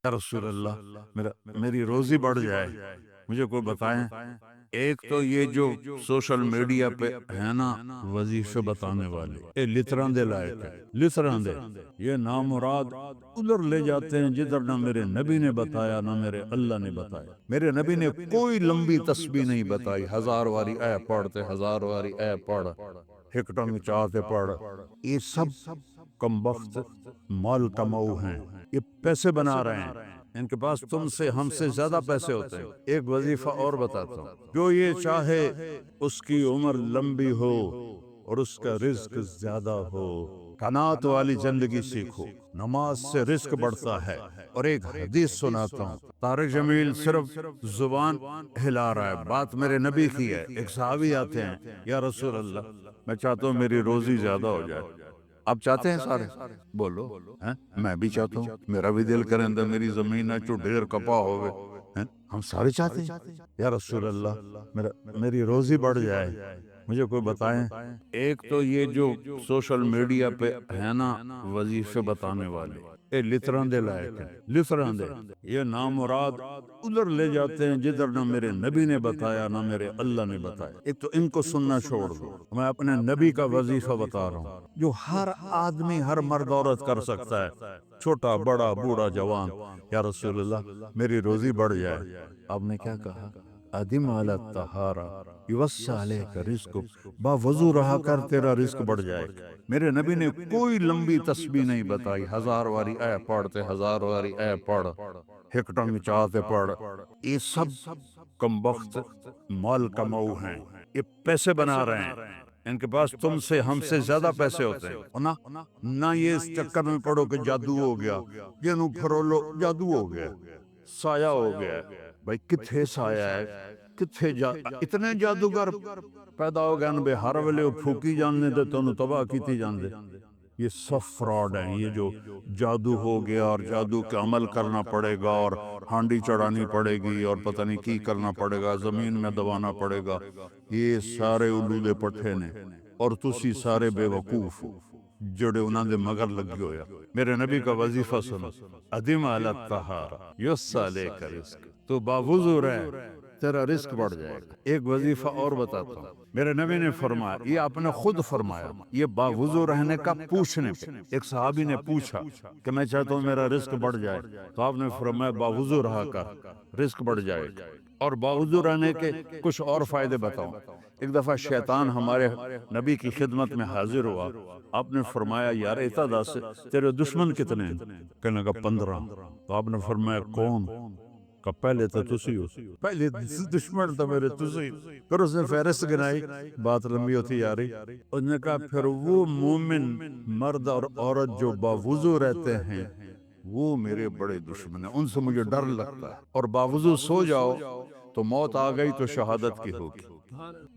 یا رسول اللہ میری روزی بڑھ جائے، مجھے کوئی بتائیں۔ ایک تو یہ جو سوشل میڈیا پہ ہے نا وظیفے بتانے والے، یہ لتران دے لائق ہے، لتران دے، یہ نامراد ادھر لے جاتے ہیں جدھر نہ میرے نبی نے بتایا نہ میرے اللہ نے بتایا۔ میرے نبی نے کوئی لمبی تسبیح نہیں بتائی، 1000 واری اے پڑھتے، 1000 واری اے پڑھ، ہکٹوں میں چاہتے پڑھ، یہ سب کم وقت مال کماؤ ہیں، یہ پیسے بنا رہے ہیں، ان کے پاس تم سے ہم سے زیادہ پیسے ہوتے ہیں۔ ایک وظیفہ اور بتاتا ہوں، جو یہ چاہے اس کی عمر لمبی ہو اور اس کا رزق زیادہ ہو، قناعت والی زندگی سیکھو، نماز سے رزق بڑھتا ہے۔ اور ایک حدیث سناتا ہوں، طارق جمیل صرف زبان ہلا رہا ہے، بات میرے نبی کی ہے۔ ایک صحابی آتے ہیں، یا رسول اللہ میں چاہتا ہوں میری روزی زیادہ ہو جائے۔ آپ چاہتے ہیں سارے؟ بولو ہیں؟ میں بھی چاہتا ہوں، میرا بھی دل کرے اندر میری زمین ہے چو ڈھیر کپا ہوئے ہیں، ہم سارے چاہتے ہیں۔ یا رسول اللہ میری روزی بڑھ جائے، مجھے کوئی بتائیں۔ ایک تو یہ جو سوشل میڈیا پہ ہے نا وظیفے بتانے والے، یہ لتران دے لائق ہیں، لتران دے، یہ نامراد ادھر لے جاتے ہیں جدھر نہ میرے نبی نے بتایا نہ میرے اللہ نے بتایا۔ ایک تو ان کو سننا چھوڑ دو، میں اپنے نبی کا وظیفہ بتا رہا ہوں جو ہر آدمی، ہر مرد عورت کر سکتا ہے، چھوٹا بڑا بوڑھا جوان۔ یا رسول اللہ میری روزی بڑھ جائے، آپ نے کیا کہا؟ ادم علی الطہارہ یوسع علیک رزق، با وضو رہا کر تیرا رزق بڑھ جائے۔ میرے نبی نے کوئی لمبی تسبیح نہیں بتائی، 1000 واری اے پڑھتے، 1000 واری اے پڑھ، ہکٹوں میں چاہتے پڑھ، یہ سب کم وقت مال کماؤ ہیں، یہ پیسے بنا رہے ہیں، ان کے پاس تم سے ہم سے زیادہ پیسے ہوتے ہیں۔ نہ یہ اس چکر میں پڑو کہ جادو ہو گیا، یہ نو پھرولو جادو ہو گیا، سایہ ہو گیا۔ بھائی کتھے سایہ ہے، کتھے اتنے جادوگر پیدا ہو گئے بے ہر ویلے وہ پھوکی جاننے دے تو تباہ کیتی جان دے۔ یہ سب فراڈ ہیں، یہ جو جادو ہو گیا اور جادو کا عمل کرنا پڑے گا اور ہانڈی چڑھانی پڑے گی اور پتہ نہیں کی کرنا پڑے گا، زمین میں دبانا پڑے گا، یہ سارے الودے پٹھے نے، اور تسی سارے بے وقوف ہو جڑے انہاں دے مگر لگی ہویا۔ میرے نبی کا وظیفہ سنو، ادم علی الطہارہ یوسع علیک رزق، تو باوضو رہ تیرا رزق بڑھ جائے گا۔ ایک وظیفہ اور بتاتا ہوں، میرے نبی نے فرمایا، یہ آپ نے خود فرمایا، یہ باوضو رہنے کا پوچھنے پہ، ایک صحابی نے پوچھا کہ میں چاہتا ہوں میرا رزق بڑھ جائے، تو آپ نے فرمایا باوضو رہا کر، رزق بڑھ جائے گا۔ اور باوضو رہنے کے کچھ اور فائدے بتاؤں۔ ایک دفعہ شیطان ہمارے نبی کی خدمت میں حاضر ہوا، آپ نے فرمایا یار اتا دس تیرے دشمن کتنے ہیں؟ کہنے لگا 15۔ تو آپ نے فرمایا کون؟ کہ پہلے تو تسی ہو، پہلے دشمن تو میرے تسی۔ پھر اس نے فہرست گنائی، بات لمبی ہوتی جا رہی، اس نے کہا پھر وہ مومن مرد اور عورت جو باوضو رہتے ہیں وہ میرے بڑے دشمن ہیں، ان سے مجھے ڈر لگتا ہے۔ اور باوضو سو جاؤ تو موت آ گئی تو شہادت کی ہوگی،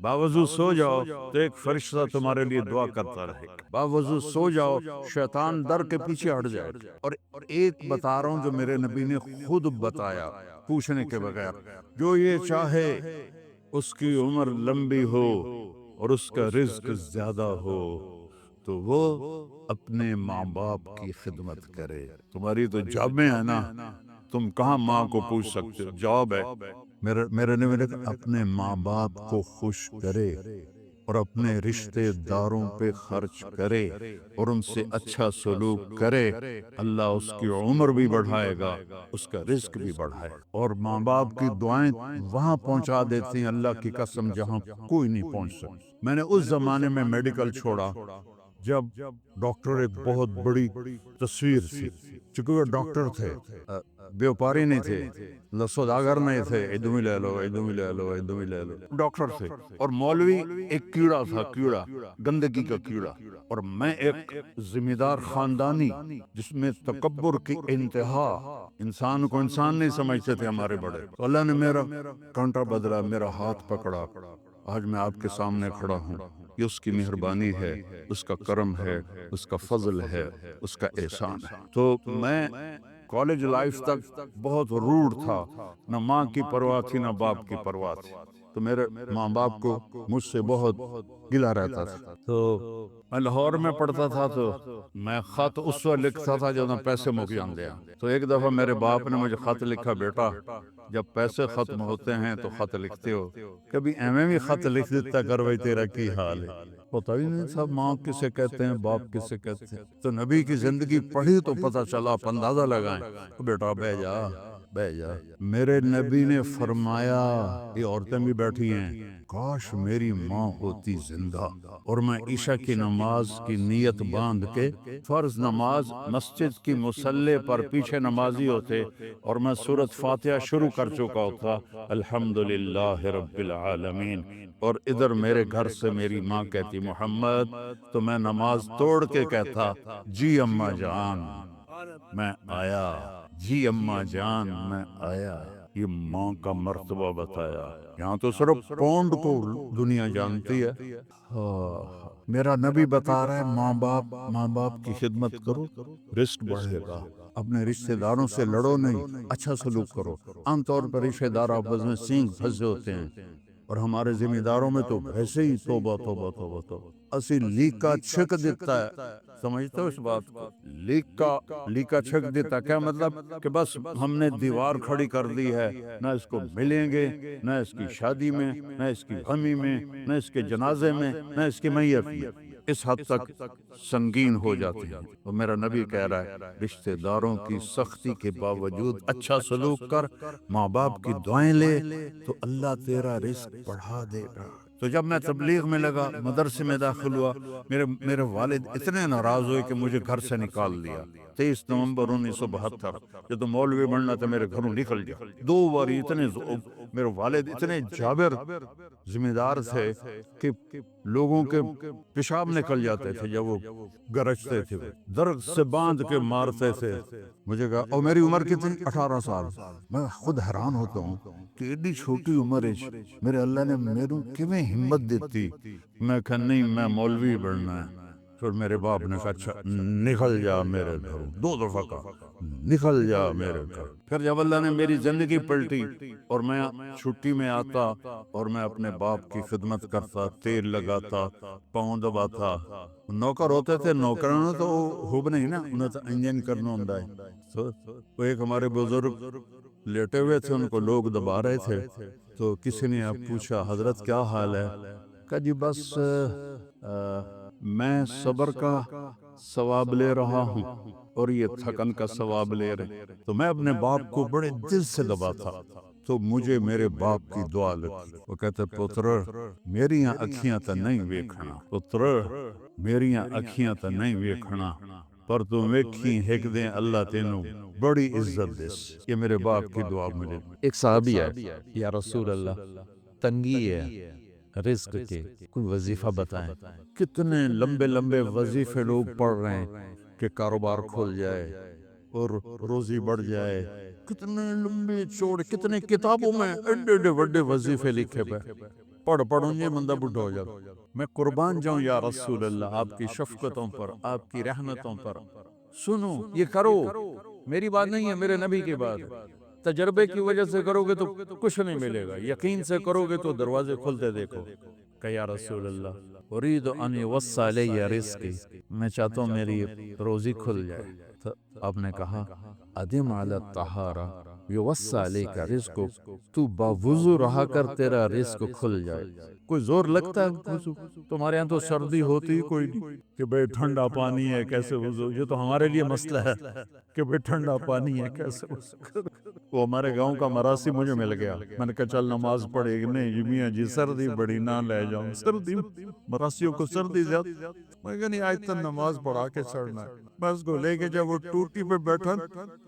باوضو سو جاؤ تو ایک فرشتہ تمہارے لیے دعا کرتا رہے گا، باوضو سو جاؤ شیطان در کے پیچھے ہٹ جائے گا۔ اور ایک بتا رہا ہوں جو میرے نبی نے خود بتایا پوچھنے کے بغیر، جو یہ چاہے اس کی عمر لمبی ہو اور اس کا رزق زیادہ ہو تو وہ اپنے ماں باپ کی خدمت کرے۔ تمہاری تو جابیں ہیں نا، تم کہاں ماں کو پوچھ سکتے ہو، جواب ہے میرے نبی نے کہا اپنے ماں باپ کو خوش کرے اور اپنے رشتے داروں پہ خرچ کرے اور ان سے اچھا سلوک کرے، اللہ اس کی عمر بھی بڑھائے گا، اس کا رزق بھی بڑھائے گا۔ اور ماں باپ کی دعائیں وہاں پہنچا دیتی ہیں اللہ کی قسم جہاں کوئی نہیں پہنچ سکتا۔ میں نے اس زمانے میں میڈیکل چھوڑا جب ڈاکٹر ایک بہت بڑی تصویر تھی، چونکہ وہ ڈاکٹر تھے، بیوپاری نہیں تھے، سوداگر نہیں تھے، ادھم ہی لے لو ادھم ہی لے لو ادھم ہی لے لو، ڈاکٹر تھے۔ اور مولوی ایک کیڑا تھا، کیڑا، گندگی کا کیڑا، اور میں ایک ذمہ دار خاندانی جس میں تکبر کی انتہا، انسان کو انسان نہیں سمجھتے تھے ہمارے بڑے۔ تو اللہ نے میرا کانٹا بدلا، میرا ہاتھ پکڑا، آج میں آپ کے سامنے کھڑا ہوں۔ یہ اس کی مہربانی ہے، اس کا کرم ہے، اس کا فضل ہے، اس کا احسان ہے۔ تو میں کالج لائف تک بہت روڈ تھا، نہ ماں کی پرواہ تھی نہ باپ کی پرواہ تھی، تو میرے ماں باپ کو مجھ سے بہت گلا رہتا تھا. تو میں لاہور میں پڑھتا تھا تو میں خط اس وقت لکھتا تھا جب پیسے مک جاندے ہیں. تو ایک دفعہ میرے باپ نے مجھے خط لکھا, بیٹا جب پیسے ختم ہوتے ہیں تو خط لکھتے ہو, کبھی ایویں بھی خط لکھ دیتا کر بھائی تیرا کی حال ہے. پتہ ہی نہیں تھا ماں کسے کہتے ہیں, باپ کسے کہتے ہیں. تو نبی کی زندگی پڑھی تو پتہ چلا, آپ اندازہ لگائیں. بیٹا بہ جا بہ جا. میرے نبی نے فرمایا, یہ عورتیں بھی بیٹھی ہیں, کاش میری ماں ہوتی زندہ اور میں عشاء کی نماز کی نیت باندھ کے فرض نماز مسجد کی مصلی پر پیچھے نمازی ہوتے اور میں سورۃ فاتحہ شروع کر چکا ہوتا, الحمدللہ رب العالمین, اور ادھر میرے گھر سے میری ماں کہتی محمد, تو میں نماز توڑ کے کہتا جی اماں جان میں آیا, جی اماں جان میں آیا. یہ ماں کا مرتبہ بتایا. یہاں تو صرف پونڈ کو دنیا جانتی ہے. میرا نبی بتا رہا ہے ماں باپ کی خدمت کرو, رزق بڑھے گا. اپنے رشتہ داروں سے لڑو نہیں, اچھا سلوک کرو. عام طور پر رشتہ دار آپس میں سینگ پھنسے ہوتے ہیں, اور ہمارے ذمہ داروں میں تو ویسے ہی توبہ توبہ توبہ توبہ. اسی لیکا چھک دیتا ہے, سمجھتے ہو اس بات کو؟ لیکا چھک دیتا کیا مطلب, کہ بس ہم نے دیوار کھڑی کر دی ہے, نہ اس کو ملیں گے, نہ اس کی شادی میں, نہ اس کی غمی میں, نہ اس کے جنازے میں, نہ اس کی میت میں. اس حد تک سنگین ہو جاتے ہیں. تو میرا نبی کہہ رہا ہے رشتہ داروں کی سختی کے باوجود اچھا سلوک کر, ماں باپ کی دعائیں لے, تو اللہ تیرا رزق بڑھا دے گا. تو جب میں تبلیغ میں لگا, مدرسے میں داخل ہوا, میرے والد اتنے ناراض ہوئے کہ مجھے گھر سے نکال دیا. 23 نومبر 1972, جب تو مولوی بننا تو میرے گھروں نکل جا. 2 باری میرے والد اتنے جابر ذمہ دار تھے کہ لوگوں کے پیشاب نکل جاتے تھے جب وہ گرجتے تھے, درد سے باندھ کے مارتے تھے. مجھے کہا, اور میری عمر کتنی, 18 سال. میں خود حیران ہوتا ہوں کہ اتنی چھوٹی عمر میرے اللہ نے میروں کیویں ہمت دیتی. میں کہا نہیں, میں مولوی بننا ہے. پھر میرے باپ نے کہا اچھا نکل جا میرے گھر, 2 دفعہ کہا نکل جا میرے گھر. پھر جب اللہ نے میری زندگی پلٹی اور میں چھٹی میں آتا اور میں اپنے باپ کی خدمت کرتا, تیل لگاتا, پاؤں دباتا. نوکر ہوتے تھے, نوکروں نے تو خوب نہیں نا, انہیں تو انجن کرنا ہوتا ہے. تو وہ ایک ہمارے بزرگ لیٹے ہوئے تھے, ان کو لوگ دبا رہے تھے. تو کسی نے اب پوچھا حضرت کیا حال ہے, کہا جی بس میں صبر کا ثواب لے رہا ہوں اور یہ تھکن کا ثواب لے رہے. تو میں اپنے باپ کو بڑے دل سے دبا تھا, تو مجھے میرے باپ کی دعا لگی. وہ کہتے پتر میریاں اکھیاں تا نہیں ویکھنا, پتر میریاں اکھیاں تا نہیں ویکھنا, پر تو ویکھی ایک دن اللہ تینوں بڑی عزت دیس. یہ میرے باپ کی دعا ملے. ایک صحابی ہے, یا رسول اللہ تنگی ہے رزق کے, کوئی وظیفہ بتائیں. کتنے لمبے لمبے وظیفے لوگ پڑھ رہے ہیں کہ کاروبار کھل جائے اور روزی بڑھ جائے. کتنے لمبے چوڑے, کتنے کتابوں میں ایڈے بڑے وظیفے لکھے پہ. پڑھوں یہ بندہ بڈھا ہو جاتا. میں قربان جاؤں یا رسول اللہ آپ کی شفقتوں پر, آپ کی رحمتوں پر. سنو, یہ کرو, میری بات نہیں ہے, میرے نبی کی بات ہے. تجربے کی وجہ سے کرو گے تو کچھ نہیں ملے گا, یقین سے کرو گے تو دروازے کھلتے دیکھو. کہ یا رسول اللہ اريد ان يوسع لي رزقي, میں چاہتا ہوں میری روزی کھل جائے. تو آپ نے کہا ادم علی الطہارہ یوسع لیک رزقک, تو باوضو رہا کر تیرا رزق کھل جائے. کوئی زور لگتا ہے وضو, تمہارے یہاں تو سردی ہوتی ہی کوئی نہیں کہ بھئی ٹھنڈا پانی ہے کیسے وضو. یہ تو ہمارے لیے مسئلہ ہے کہ بھئی ٹھنڈا پانی ہے کیسے وضو. وہ ہمارے گاؤں کا مراسی مجھے مل گیا, میں نے کہا چل نماز پڑھے گی. نہیں جی میاں جی سردی بڑی نہ لے جاؤں, سردی مراسیوں کو سردی زیادہ. میں کہا نہیں آج تو نماز پڑھا کے چڑھنا ہے. میں اس کو لے کے جب وہ ٹوٹی پہ بیٹھا,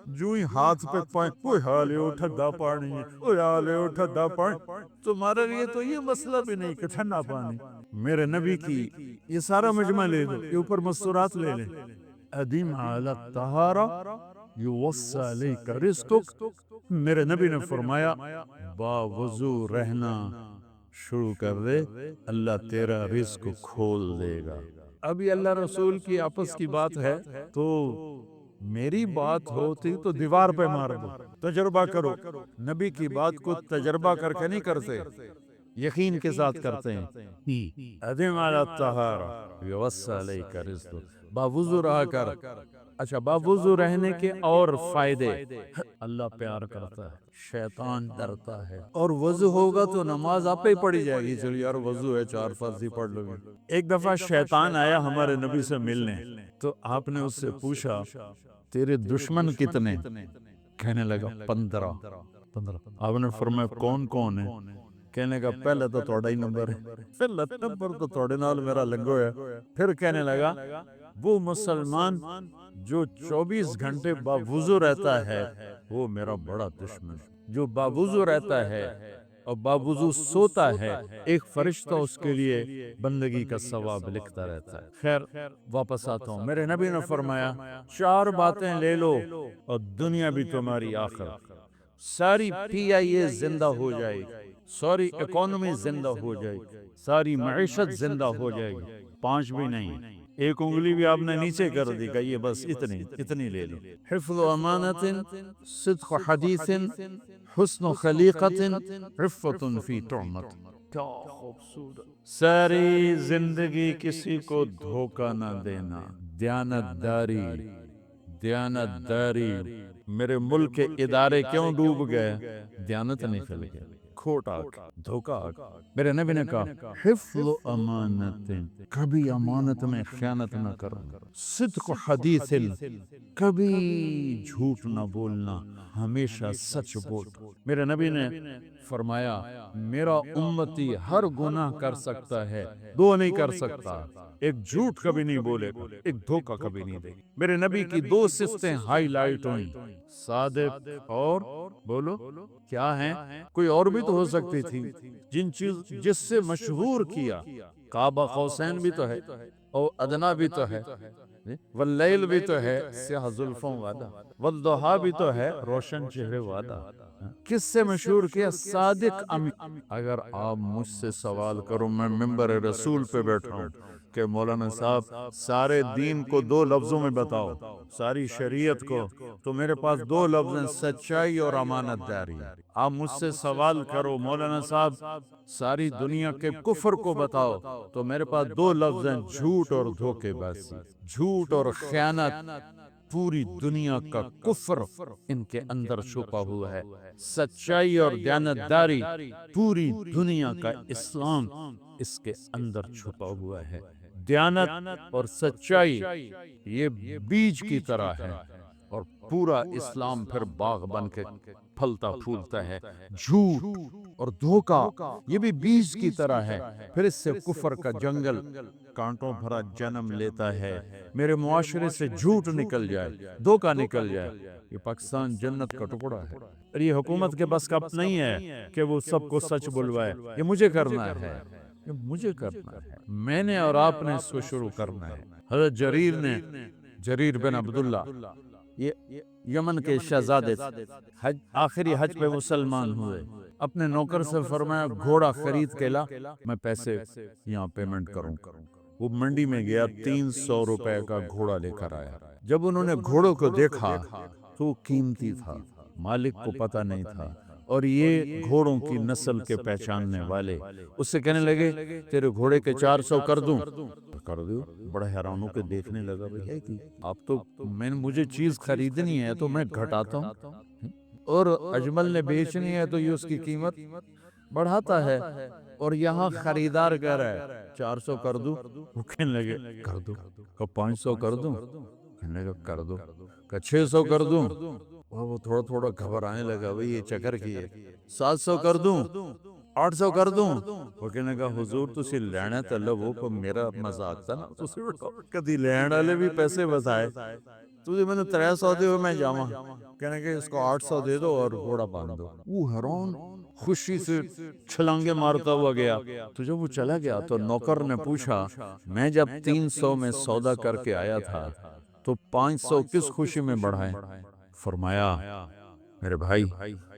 جو ہی ہاتھ پہ پائیں, اوہ حالے اٹھا دا پانی, اوہ حالے اٹھا دا پانی. تمہارے لیے تو یہ مسئلہ بھی نہیں کہ ٹھنڈا پانی. میرے نبی کی یہ سارا مجمع لے دو, یہ اوپر مستورات لے لیں. ادیم علی الطہارہ یوسع لیک رزقک, میرے نبی نے فرمایا باوضو رہنا شروع کر دے, اللہ تیرا رزق کھول دے گا. ابھی اللہ رسول کی آپس کی بات ہے, تو میری بات ہوتی تو دیوار پہ مار دو. تجربہ کرو, نبی کی بات کو تجربہ کر کے نہیں کرتے, یقین کے ساتھ کرتے ہیں۔ ادم علی الطہارہ یوسع علیک رزق، باوضو رہا کر۔ اچھا، باوضو رہنے کے اور فائدے، اللہ پیار کرتا ہے، شیطان ڈرتا ہے، اور وضو ہوگا تو نماز آپ ہی پڑھی جائے گی۔ چلو یار وضو ہے، 4 فرض ہی پڑھ لو گے۔ ایک دفعہ شیطان آیا ہمارے نبی سے ملنے، تو آپ نے اس سے پوچھا تیرے دشمن کتنے؟ کہنے لگا 15۔ آپ نے فرمایا کون کون ہے؟ کہنے کا پہلے تو تھوڑا ہی نمبر ہے، پہلا نمبر تو تھوڑے نال میرا لنگو ہے۔ پھر کہنے لگا وہ مسلمان جو 24 گھنٹے باوضو رہتا ہے وہ میرا بڑا دشمن ہے۔ جو باوضو رہتا ہے اور باوضو سوتا ہے، ایک فرشتہ اس کے لیے بندگی کا ثواب لکھتا رہتا ہے۔ خیر، واپس آتا ہوں۔ میرے نبی نے فرمایا 4 باتیں لے لو اور دنیا بھی تمہاری آخرت، ساری PIA زندہ ہو جائے گی، ساری اکانومی زندہ ہو جائے گی، ساری معیشت زندہ ہو جائے گی۔ 5 بھی نہیں، ایک انگلی بھی آپ نے نیچے کر دی، کہ یہ بس اتنی لے لو۔ حفظ امانت، صدق حدیث، حسن خلیقت، عفت فی تہمت۔ کیا خوبصورت! ساری زندگی کسی کو دھوکہ نہ دینا، دیانت داری، دیانت داری۔ میرے ملک کے ادارے کیوں ڈوب گئے؟ دیانت نہیں پھیل گیا، کھوٹ آ گئی، دھوکہ آ گیا۔ میرے نبی نے کہا حفظ امانت، کبھی امانت میں خیانت نہ کرنا، صدق حدیث، کبھی جھوٹ نہ بولنا، ہمیشہ سچ بول۔ میرے نبی نے فرمایا میرا امتی ہر گناہ کر سکتا ہے، 2 نہیں کر سکتا، ایک جھوٹ کبھی نہیں بولے گا، ایک دھوکہ کبھی نہیں دے گا۔ میرے نبی کی 2 صفتیں ہائی لائٹ ہوئیں، صادق اور بولو کیا ہیں؟ کوئی اور بھی تو ہو سکتی تھی، جس سے مشہور کیا، کعبہ قوسین بھی تو ہے، اور ادنا بھی تو ہے، واللیل بھی تو ہے، سیاہ زلفوں والا، والضحیٰ بھی تو ہے، روشن چہرے والا۔ کس سے مشہور کیا؟ صادق امین۔ اگر آپ مجھ سے سوال کرو، میں ممبر رسول پہ بیٹھا ہوں کہ مولانا صاحب سارے دین کو 2 لفظوں میں بتاؤ، ساری شریعت کو، تو میرے پاس 2 لفظ ہیں، سچائی اور امانت داری۔ آپ مجھ سے سوال کرو مولانا صاحب ساری دنیا کے کفر کو بتاؤ، تو میرے پاس 2 لفظ ہیں، جھوٹ اور دھوکے بازی، جھوٹ اور خیانت۔ پوری دنیا کا کفر ان کے اندر چھپا ہوا ہے، سچائی اور دیانتداری، پوری دنیا کا اسلام اس کے اندر چھپا ہوا ہے۔ دیانت اور سچائی یہ بیج کی طرح ہے، اور پورا اسلام پھر باغ بن کے پھلتا پھولتا ہے۔ جھوٹ اور دھوکہ یہ بھی بیج کی طرح ہے، پھر اس سے کفر کا جنگل کانٹوں بھرا جنم لیتا ہے۔ میرے معاشرے سے جھوٹ نکل جائے، دھوکہ نکل جائے، یہ پاکستان جنت کا ٹکڑا ہے۔ اور یہ حکومت کے بس کا نہیں ہے کہ وہ سب کو سچ بلوائے، یہ مجھے کرنا ہے، یہ مجھے کرنا ہے، میں نے اور آپ نے اس کو شروع کرنا ہے۔ حضرت جریر بن عبداللہ یہ یمن کے شہزادے تھے، آخری حج پہ مسلمان ہوئے، اپنے نوکر سے فرمایا گھوڑا خرید کے لا، میں پیسے یہاں پیمنٹ کروں۔ وہ منڈی میں گیا، 300 روپے کا گھوڑا لے کر آیا۔ جب انہوں نے گھوڑوں کو دیکھا تو قیمتی تھا، مالک کو پتہ نہیں تھا، اور یہ گھوڑوں کی نسل کے پہچاننے والے اس سے کہنے لگے تیرے گھوڑے کے 400 کر دوں؟ کر دو۔ بڑا حیران ہو کے دیکھنے لگا، بھئی ہے کہ آپ تو مجھے چیز خریدنی ہے تو میں گھٹاتا ہوں، اور اجمل نے بیچنی ہے تو یہ اس کی قیمت بڑھاتا ہے، اور یہاں خریدار کہہ رہا ہے 400 کر دوں؟ وہ کہنے لگے کر دو۔ کہ 500 کر دوں؟ کہنے لگا کر دو۔ کہ 600 کر دوں؟ وہ تھوڑا تھوڑا گھبرانے لگا، بھئی یہ چکر کی ہے۔ 700 کر دوں؟ 800 کر دوں؟ وہ کہنے لگا حضور تسی لینا تے لو، کو میرا مذاق تھا نا، تسی کدی لین والے بھی پیسے بتائے، تسی میں نے 300 دے میں جاواں، کہنے کہ اس کو 800 دے دو اور گھوڑا باندھ دو۔ وہ حیران خوشی سے چھلانگے مارتا ہوا گیا۔ تو جب وہ چلا گیا تو نوکر نے پوچھا میں جب 300 میں سودا کر کے آیا تھا تو 500 کس خوشی میں بڑھائے؟ فرمایا میرے بھائی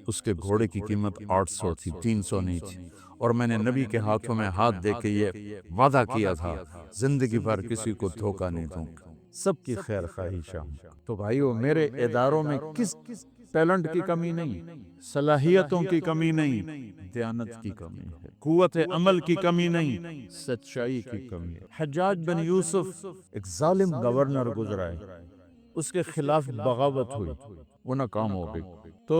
اس کے گھوڑے کی قیمت 800 تھی، 300 نہیں تھی، اور میں نے نبی کے ہاتھوں میں ہاتھ دے کے یہ وعدہ کیا تھا زندگی بھر کسی کو دھوکہ نہیں دوں، سب کی خیر خواہی شاہ۔ تو بھائیو میرے اداروں میں ٹیلنٹ کی کمی نہیں، صلاحیتوں کی کمی نہیں، دیانت کی کمی ہے، قوت عمل کی کمی نہیں، سچائی کی کمی ہے۔ حجاج بن یوسف ایک ظالم گورنر گزرا ہے، اس کے خلاف بغاوت ہوئی، وہ ناکام ہو گئی۔ تو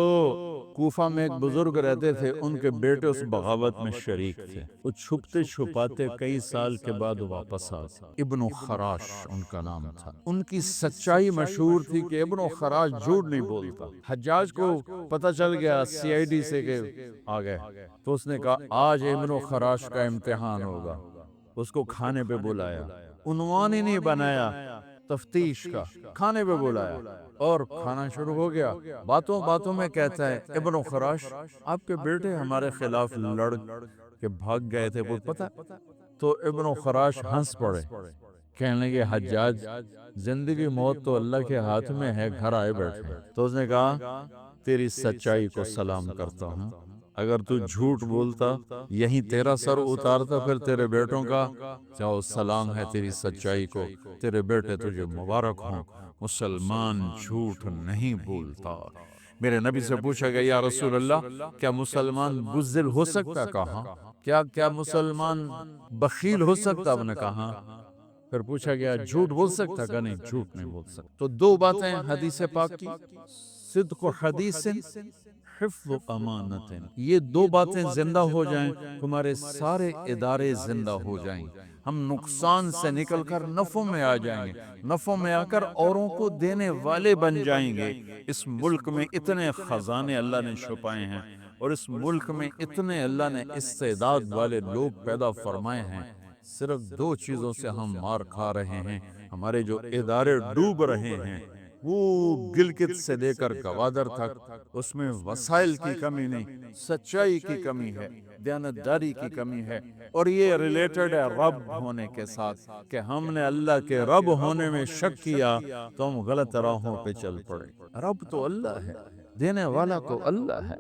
کوفہ میں ایک بزرگ رہتے تھے، ان کے بیٹے اس بغاوت میں شریک تھے، وہ چھپتے چھپاتے کئی سال کے بعد واپس آ گئے۔ ابن خراش ان کا نام تھا۔ ان کی سچائی مشہور تھی کہ ابن خراش جھوٹ نہیں بولتا۔ حجاج کو پتہ چل گیا CID سے کہ آ گئے، تو اس نے کہا آج ابن خراش کا امتحان ہوگا۔ اس کو کھانے پہ بلایا، عنوان ہی نہیں بنایا تفتیش کا، کھانے پہ بلایا اور کھانا شروع ہو گیا۔ باتوں باتوں میں کہتا ہے ابن خراش آپ کے بیٹے ہمارے خلاف لڑ کے بھاگ گئے تھے، وہ پتہ؟ تو ابن خراش ہنس پڑے، کہنے لگے حجاج زندگی موت تو اللہ کے ہاتھ میں ہے، گھر آئے بیٹھے۔ تو اس نے کہا تیری سچائی کو سلام کرتا ہوں، اگر تو جھوٹ بولتا یہیں تیرا سر اتارتا، پھر تیرے بیٹوں کا چاہو سلام ہے تیری سچائی کو، تیرے بیٹے تجھے مبارک ہوں۔ مسلمان جھوٹ نہیں بولتا۔ میرے نبی سے پوچھا گیا یا رسول اللہ کیا مسلمان بزدل ہو سکتا؟ کہا کیا مسلمان بخیل ہو سکتا؟ آپ نے کہا۔ پھر پوچھا گیا جھوٹ بول سکتا؟ کہ نہیں، جھوٹ نہیں بول سکتا۔ تو دو باتیں حدیث پاک کی، صدق حدیث، حفظ امانت، یہ دو باتیں زندہ ہو جائیں تمہارے سارے ادارے زندہ ہو جائیں، ہم نقصان سے نکل کر نفع میں آ جائیں گے، نفع میں آ کر اوروں کو دینے والے بن جائیں گے۔ اس ملک میں اتنے خزانے اللہ نے چھپائے ہیں، اور اس ملک میں اتنے اللہ نے استعداد والے لوگ پیدا فرمائے ہیں، صرف دو چیزوں سے ہم مار کھا رہے ہیں، ہمارے جو ادارے ڈوب رہے ہیں، وہ گلگت سے لے کر گوادر تک، اس میں وسائل کی کمی نہیں، سچائی کی کمی ہے، دیانتداری کی کمی ہے، اور یہ ریلیٹڈ ہے رب ہونے کے ساتھ، کہ ہم نے اللہ کے رب ہونے میں شک کیا تو ہم غلط راہوں پہ چل پڑے۔ رب تو اللہ ہے، دینے والا تو اللہ ہے۔